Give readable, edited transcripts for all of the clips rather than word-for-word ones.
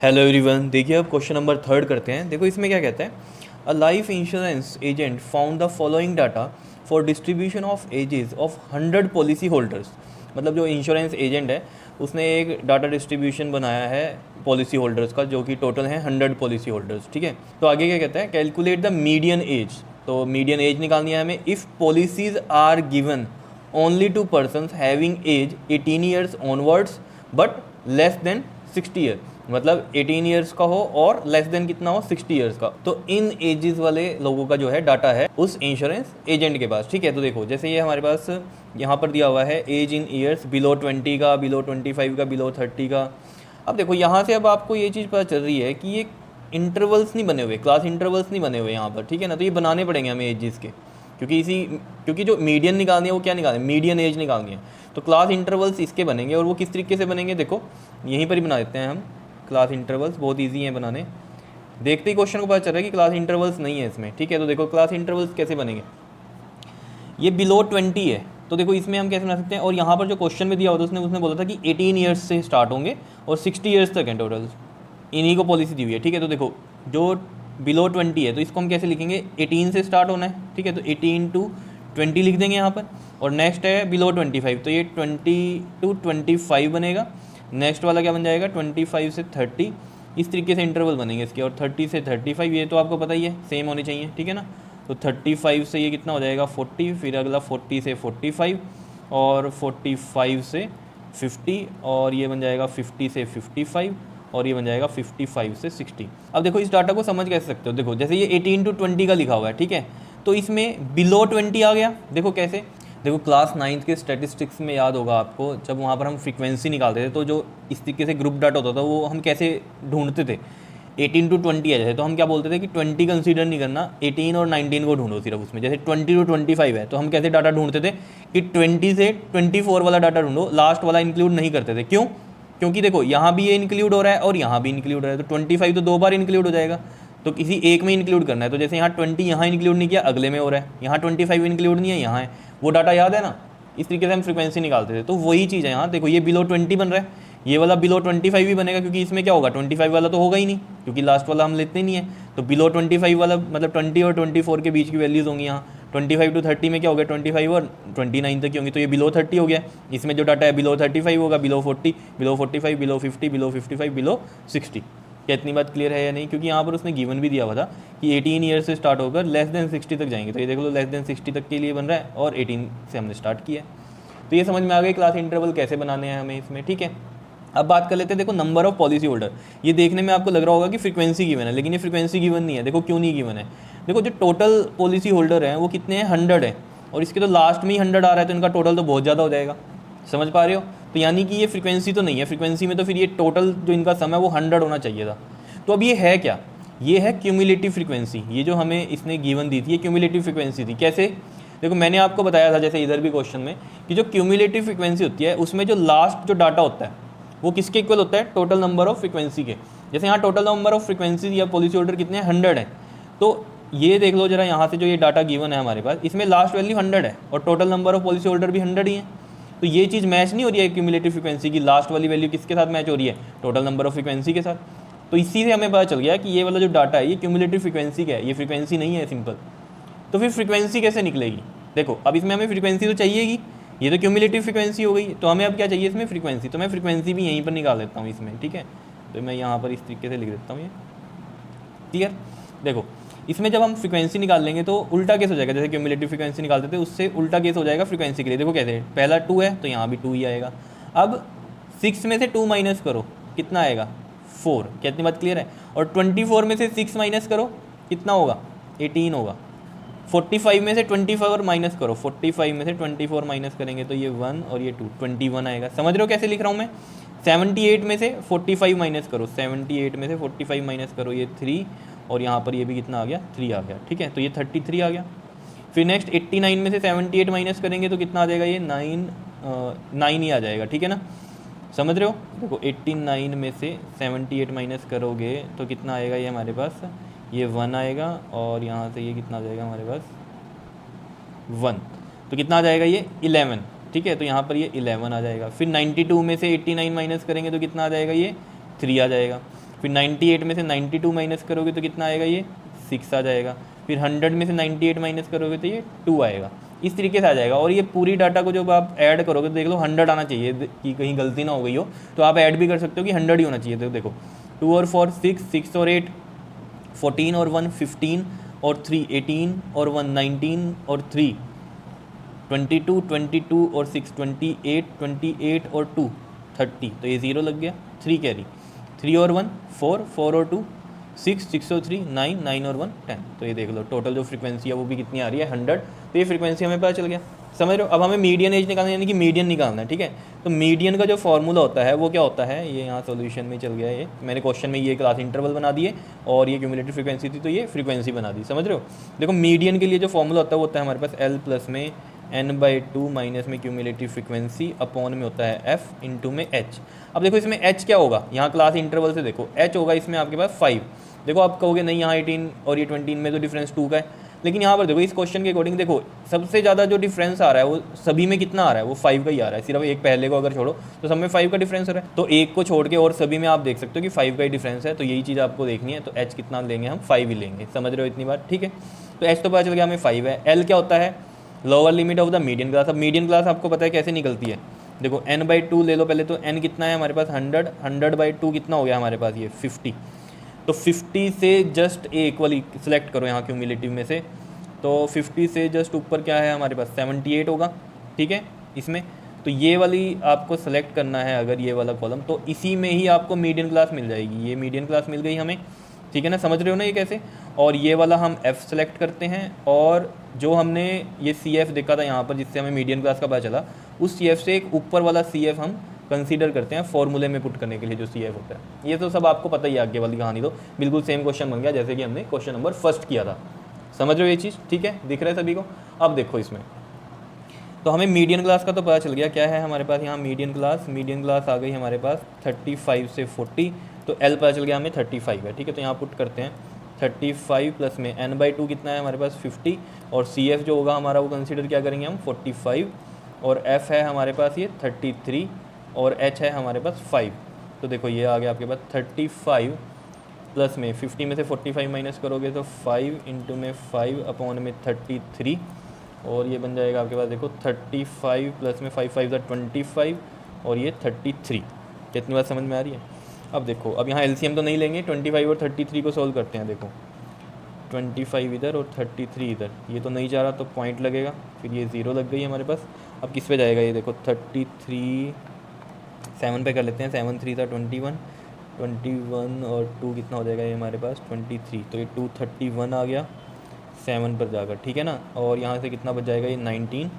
Hello everyone, देखिए अब question number 3 करते हैं। देखो इसमें क्या कहता है, a life insurance agent found the following data for distribution of ages of 100 policy holders. मतलब जो इंश्योरेंस एजेंट है उसने एक डाटा डिस्ट्रीब्यूशन बनाया है पॉलिसी होल्डर्स का, जो कि टोटल है 100 पॉलिसी होल्डर्स। ठीक है, तो आगे क्या कहता है, कैलकुलेट द मीडियन एज। तो मीडियन एज निकालनी है हमें। If policies are given only to persons having age 18 years onwards but less than 60 year, मतलब 18 ईयर्स का हो और लेस देन कितना हो, 60 ईयर्स का। तो इन एजेस वाले लोगों का जो है डाटा है उस इंश्योरेंस एजेंट के पास। ठीक है, तो देखो जैसे ये हमारे पास यहाँ पर दिया हुआ है एज इन ईयर्स, बिलो 20 का, बिलो 25 का, बिलो 30 का। अब देखो यहाँ से अब आपको ये चीज़ पता चल रही है कि ये इंटरवल्स नहीं बने हुए, क्लास इंटरवल्स नहीं बने हुए यहाँ पर। ठीक है ना, तो ये बनाने पड़ेंगे हमें एजेस के, क्योंकि जो मीडियन निकालनी है वो क्या निकालनी है, मीडियन एज निकालनी है। तो क्लास इंटरवल्स इसके बनेंगे, और वो किस तरीके से बनेंगे देखो यहीं पर ही बना देते हैं हम। क्लास इंटरवल्स बहुत ईजी हैं बनाने, देखते ही क्वेश्चन को पता चल रहा है कि क्लास इंटरवल्स नहीं है इसमें। ठीक है, तो देखो क्लास इंटरवल्स कैसे बनेंगे। ये बिलो 20 है, तो देखो इसमें हम कैसे बना सकते हैं। और यहाँ पर जो क्वेश्चन में दिया होता है उसने बोला था कि 18 ईयर्स से स्टार्ट होंगे और 60 ईयर्स तक हैं टोटल, इन्हीं को पॉलिसी दी हुई है। ठीक है, तो देखो जो बिलो 20 है तो इसको हम कैसे लिखेंगे, 18 से स्टार्ट होना है। ठीक है, तो 18 to 20 लिख देंगे यहाँ पर। और नेक्स्ट है बिलो 25, तो ये 20 to 25 बनेगा। नेक्स्ट वाला क्या बन जाएगा, 25 से 30। इस तरीके से इंटरवल बनेंगे इसके। और 30 से 35 ये तो आपको पता ही है, सेम होने चाहिए। ठीक है ना, तो 35 से ये कितना हो जाएगा 40, फिर अगला 40 से 45 और 45 से 50, और ये बन जाएगा 50 से 55, और ये बन जाएगा 55 से 60। अब देखो इस डाटा को समझ कैसे सकते हो। देखो जैसे ये 18 to 20 का लिखा हुआ है, ठीक है, तो इसमें बिलो 20 आ गया। देखो कैसे, देखो क्लास 9th के स्टैटिस्टिक्स में याद होगा आपको, जब वहाँ पर हम फ्रीक्वेंसी निकालते थे तो जो इस तरीके से ग्रुप डाटा होता था वो हम कैसे ढूंढते थे। 18 to 20 है जैसे, तो हम क्या बोलते थे कि 20 कंसीडर नहीं करना, 18 और 19 को ढूंढो सिर्फ उसमें। जैसे 20 to 25 है तो हम कैसे डाटा ढूंढते थे कि 20 से 24 वाला डाटा ढूंढो, लास्ट वाला इंक्लूड नहीं करते थे। क्यों, क्योंकि देखो यहाँ भी ये इंक्लूड हो रहा है और यहाँ भी इंक्लूड हो रहा है, तो 25 तो 2 बार इंक्लूड हो जाएगा, तो किसी एक में इंक्लूड करना है। तो जैसे यहाँ 20 यहाँ इंक्लूड नहीं किया, अगले में हो रहा है, यहाँ 25 इंक्लूड नहीं है, यहाँ है। वो डाटा याद है ना, इस तरीके से हम फ्रीक्वेंसी निकालते थे। तो वही चीज़ है यहाँ। देखो ये बिलो 20 बन रहा है, ये वाला बिलो 25 भी बनेगा, क्योंकि इसमें क्या होगा 25 वाला तो होगा ही नहीं, क्योंकि लास्ट वाला हम लेते नहीं है। तो बिलो 25 वाला मतलब 20 और 24 के बीच की वैल्यूज़ होंगी यहाँ। 25 to 30 में क्या हो गया, 25 और 29 तक की होंगी, तो ये बिलो 30 हो गया। इसमें जो डाटा है बिलो 35 होगा, below 40, below 45, below 50, below 55, below 60। क्या इतनी बात क्लियर है या नहीं, क्योंकि यहाँ पर उसने गिवन भी दिया हुआ था कि 18 ईयर से स्टार्ट होकर लेस देन 60 तक जाएंगे। तो ये देख लो लेस देन 60 तक के लिए बन रहा है, और 18 से हमने स्टार्ट किया है। तो ये समझ में आ गई क्लास इंटरवल कैसे बनाने हैं हमें इसमें। ठीक है, अब बात कर लेते हैं। देखो नंबर ऑफ पॉलिसी होल्डर, ये देखने में आपको लग रहा होगा कि फ्रीक्वेंसी गिवन है, लेकिन ये फ्रीक्वेंसी गिवन नहीं है। देखो क्यों नहीं गिवन है, देखो जो टोटल पॉलिसी होल्डर हैं वो कितने हैं, 100 है, और इसके तो लास्ट में ही 100 आ रहा है, तो इनका टोटल तो बहुत ज़्यादा हो जाएगा। समझ पा रहे हो, तो यानी कि ये फ्रीक्वेंसी तो नहीं है। फ्रीक्वेंसी में तो फिर ये टोटल जो इनका सम है वो 100 होना चाहिए था। तो अब ये है क्या, ये है क्यूमुलेटिव फ्रीक्वेंसी। ये जो हमें इसने गिवन दी थी ये क्यूमुलेटिव फ्रीक्वेंसी थी। कैसे, देखो मैंने आपको बताया था जैसे इधर भी क्वेश्चन में कि जो क्यूमुलेटिव फ्रीक्वेंसी होती है उसमें जो लास्ट जो डाटा होता है वो किसके इक्वल होता है, टोटल नंबर ऑफ फ्रीक्वेंसी के। जैसे यहाँ टोटल नंबर ऑफ फ्रीक्वेंसी या पॉलिसी होल्डर कितने हैं, 100 है। तो ये देख लो जरा, यहाँ से जो ये डाटा गिवन है हमारे पास, इसमें लास्ट वैल्यू 100 है और total number of policy holder भी 100 ही है। तो ये चीज़ मैच नहीं हो रही है क्यूमुलेटिव फ्रीक्वेंसी की, लास्ट वाली वैल्यू किसके साथ मैच हो रही है, टोटल नंबर ऑफ फ्रीक्वेंसी के साथ। तो इसी से हमें पता चल गया कि ये वाला जो डाटा है ये क्यूमुलेटिव फ्रीक्वेंसी का है, ये फ्रीक्वेंसी नहीं है सिंपल। तो फिर फ्रीक्वेंसी कैसे निकलेगी, देखो अब इसमें हमें फ्रीक्वेंसी तो चाहिएगी, ये तो क्यूमुलेटिव फ्रीक्वेंसी हो गई, तो हमें अब क्या चाहिए इसमें फ्रीक्वेंसी। तो मैं फ्रीक्वेंसी भी यहीं पर निकाल देता हूँ इसमें। ठीक है, तो मैं यहाँ पर इस तरीके से लिख देता हूँ ये, क्लियर। देखो इसमें जब हम फ्रीक्वेंसी निकाल लेंगे तो उल्टा केस हो जाएगा, जैसे क्यूमुलेटिव फ्रीक्वेंसी निकालते थे उससे उल्टा केस हो जाएगा फ्रीक्वेंसी के लिए। देखो कैसे, पहला 2 है तो यहाँ भी 2 ही आएगा। अब 6 में से 2 माइनस करो, कितना आएगा 4। क्या इतनी बात क्लियर है। और 24 में से 6 माइनस करो, कितना होगा 18 होगा। 45 में से 24 माइनस करो, 45 में से 24 माइनस करेंगे तो ये 1 और ये 2, 21 आएगा। समझ रहे हो कैसे लिख रहा हूँ मैं। 78 में से 45 माइनस करो, 78 में से 45 माइनस करो, ये 3, और यहाँ पर ये भी कितना आ गया 3 आ गया। ठीक है, तो ये 33 आ गया। फिर नेक्स्ट 89 में से 78 माइनस करेंगे तो कितना आ जाएगा, ये 9 ही आ जाएगा। ठीक है ना, समझ रहे हो। देखो 89 में से 78 माइनस करोगे तो कितना आएगा, ये हमारे पास ये 1 आएगा, और यहाँ से ये कितना आ जाएगा हमारे पास 1, तो कितना आ जाएगा ये 11। ठीक है, तो यहाँ पर ये 11 आ जाएगा। फिर 92 में से 89 माइनस करेंगे तो कितना आ जाएगा, ये 3 आ जाएगा। फिर 98 में से 92 माइनस करोगे तो कितना आएगा, ये 6 आ जाएगा। फिर 100 में से 98 माइनस करोगे तो ये 2 आएगा। इस तरीके से आ जाएगा। और ये पूरी डाटा को जब आप ऐड करोगे तो देख लो 100 आना चाहिए कि कहीं गलती ना हो गई हो, तो आप ऐड भी कर सकते हो कि 100 ही होना चाहिए। तो देखो 2 और 4 6, 6 और 8 14 और 1 15 और 3 18 और 1 19 और 3 22 22 और 6 28 28 और 2 30, तो ये 0 लग गया। 3 कैरी, 3 और 1 4 4 और 2 6 6 और 3 9 9 और 1 10, तो ये देख लो टोटल जो फ्रीक्वेंसी है वो भी कितनी आ रही है 100। तो ये फ्रीक्वेंसी हमें पता चल गया, समझ रहे हो। अब हमें मीडियन एज निकालना है, यानी कि मीडियन निकालना है, ठीक है। तो मीडियन का जो फॉर्मूला होता है वो क्या होता है, ये यहाँ सॉल्यूशन में चल गया। ये मैंने क्वेश्चन में ये क्लास इंटरवल बना दिए और ये क्यूमुलेटिव फ्रीक्वेंसी थी तो ये फ्रीक्वेंसी बना दी, समझ रहे हो। देखो मीडियन के लिए जो फॉर्मूला होता है वो होता है हमारे पास L प्लस में n/2 माइनस में क्यूमुलेटिव फ्रीक्वेंसी अपॉन में होता है F इंटू में H। अब देखो इसमें H क्या होगा, यहाँ क्लास इंटरवल से देखो H होगा इसमें आपके पास 5। देखो आप कहोगे नहीं यहाँ 18 और ये 20 में तो डिफरेंस 2 का है, लेकिन यहाँ पर देखो इस क्वेश्चन के अकॉर्डिंग देखो सबसे ज़्यादा जो डिफरेंस आ रहा है वो सभी में कितना आ रहा है, वो 5 का ही आ रहा है। सिर्फ एक पहले को अगर छोड़ो तो सब में 5 का डिफरेंस हो रहा है, तो एक को छोड़ के और सभी में आप देख सकते हो कि 5 का ही डिफरेंस है। तो यही चीज़ आपको देखनी है, तो H कितना लेंगे हम, 5 ही लेंगे, समझ रहे हो इतनी बात, ठीक है। तो H तो पता चल गया हमें 5 है। L क्या होता है, lower limit of the median class. अब मीडियन क्लास आपको पता है कैसे निकलती है, देखो n/2 ले लो पहले, तो n कितना है हमारे पास 100, 100/2 कितना हो गया हमारे पास ये 50। तो 50 से जस्ट ए इक्वल सेलेक्ट करो यहाँ क्यूमुलेटिव में से, तो 50 से जस्ट ऊपर क्या है हमारे पास 78 होगा, ठीक है इसमें। तो ये वाली आपको सेलेक्ट करना है अगर ये वाला कॉलम, तो इसी में ही आपको मीडियन क्लास मिल जाएगी। ये मीडियन क्लास मिल गई हमें, ठीक है ना, समझ रहे हो ना ये कैसे। और ये वाला हम F सेलेक्ट करते हैं, और जो हमने ये CF देखा था यहाँ पर जिससे हमें मीडियन क्लास का पता चला, उस CF से एक ऊपर वाला CF हम कंसीडर करते हैं फॉर्मूले में पुट करने के लिए जो CF होता है। ये तो सब आपको पता ही है, आगे वाली कहानी तो बिल्कुल सेम क्वेश्चन बन गया जैसे कि हमने क्वेश्चन नंबर फर्स्ट किया था, समझ रहे हो ये चीज़, ठीक है, दिख रहा है सभी को। अब देखो इसमें तो हमें मीडियन क्लास का तो पता चल गया, क्या है हमारे पास यहाँ मीडियन क्लास आ गई हमारे पास 35 से 40, तो L पता चल गया हमें 35 है, ठीक है। तो यहाँ पुट करते हैं 35 प्लस में n/2 कितना है हमारे पास 50, और CF जो होगा हमारा वो कंसीडर क्या करेंगे हम 45, और F है हमारे पास ये 33, और H है हमारे पास 5। तो देखो ये आ गया आपके पास 35 प्लस में 50 में से 45 माइनस करोगे तो 5 इंटू में 5 अपॉन में 33, और ये बन जाएगा आपके पास देखो 35 प्लस में 5 5 25, और ये 33। कितनी बात समझ में आ रही है। अब देखो अब यहाँ LCM तो नहीं लेंगे, 25 और 33 को सॉल्व करते हैं। देखो 25 इधर और 33 इधर, ये तो नहीं जा रहा तो पॉइंट लगेगा, फिर ये 0 लग गई हमारे पास। अब किस पे जाएगा ये देखो 33 7 पे कर लेते हैं, 7 3 था 21 और 2 कितना हो जाएगा ये हमारे पास 23, तो ये 231 आ गया 7 पर जाकर, ठीक है ना। और यहाँ से कितना बच जाएगा ये 19,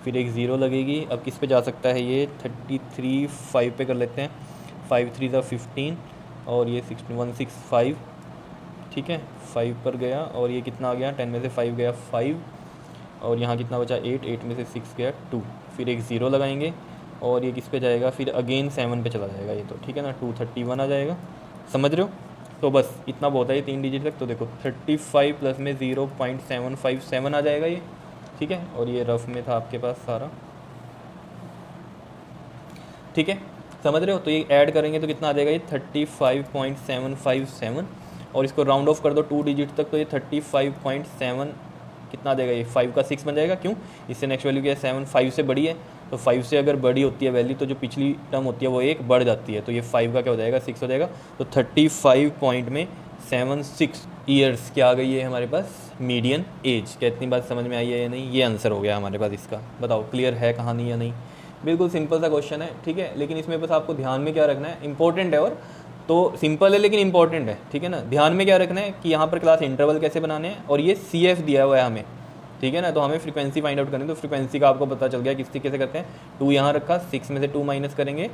फिर एक 0 लगेगी। अब किस पे जा सकता है ये 33 5 पे कर लेते हैं, 5 3 था 15 और ये 165, ठीक है 5 पर गया, और ये कितना आ गया 10 में से 5 गया 5, और यहाँ कितना बचा 8 में से 6 गया 2, फिर एक 0 लगाएंगे, और ये किस पे जाएगा फिर अगेन 7 पे चला जाएगा ये, तो ठीक है ना 231 आ जाएगा, समझ रहे हो। तो बस इतना बहुत है ये 3 डिजिट तक। तो देखो 35 प्लस में 0.757 आ जाएगा ये, ठीक है। और ये रफ में था आपके पास सारा, ठीक है, समझ रहे हो। तो ये ऐड करेंगे तो कितना आ जाएगा ये 35.757, और इसको राउंड ऑफ कर दो 2 डिजिट तक, तो ये 35.7 कितना आ जाएगा ये 5 का 6 बन जाएगा। क्यों, इससे नेक्स्ट वैल्यू क्या है 7, 5 से बड़ी है, तो 5 से अगर बड़ी होती है वैल्यू तो जो पिछली टर्म होती है वो एक बढ़ जाती है, तो ये 5 का क्या हो जाएगा 6 हो जाएगा। तो 35.76 ईयर्स क्या आ गई है हमारे पास मीडियन एज। क्या इतनी बात समझ में आई है या नहीं, ये आंसर हो गया हमारे पास इसका। बताओ क्लियर है कहानी या नहीं। बिल्कुल सिंपल सा क्वेश्चन है, ठीक है, लेकिन इसमें बस आपको ध्यान में क्या रखना है, इंपॉर्टेंट है, और तो सिंपल है लेकिन इंपॉर्टेंट है, ठीक है ना। ध्यान में क्या रखना है कि यहाँ पर क्लास इंटरवल कैसे बनाने हैं, और ये CF दिया हुआ है हमें, ठीक है ना। तो हमें फ्रीक्वेंसी फाइंड आउट करनी है, तो फ्रीक्वेंसी का आपको पता चल गया किस तरीके से करते हैं। 2 यहाँ रखा, 6 में से 2 माइनस करेंगे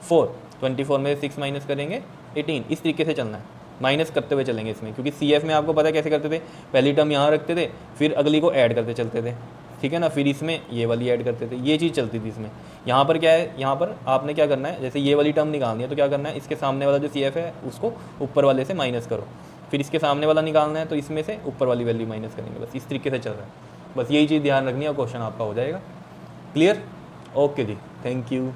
4, 24 में से 6 माइनस करेंगे 18, इस तरीके से चलना है, माइनस करते हुए चलेंगे इसमें, क्योंकि CF में आपको पता है कैसे करते थे, पहली टर्म यहाँ रखते थे, फिर अगली को ऐड करते चलते थे, ठीक है ना, फिर इसमें ये वाली ऐड करते थे, ये चीज़ चलती थी इसमें। यहाँ पर क्या है, यहाँ पर आपने क्या करना है, जैसे ये वाली टर्म निकालनी है तो क्या करना है, इसके सामने वाला जो CF है उसको ऊपर वाले से माइनस करो, फिर इसके सामने वाला निकालना है तो इसमें से ऊपर वाली वैल्यू माइनस करेंगे, बस इस तरीके से चल रहा है। बस यही चीज़ ध्यान रखनी है और क्वेश्चन आपका हो जाएगा क्लियर। ओके जी, थैंक यू।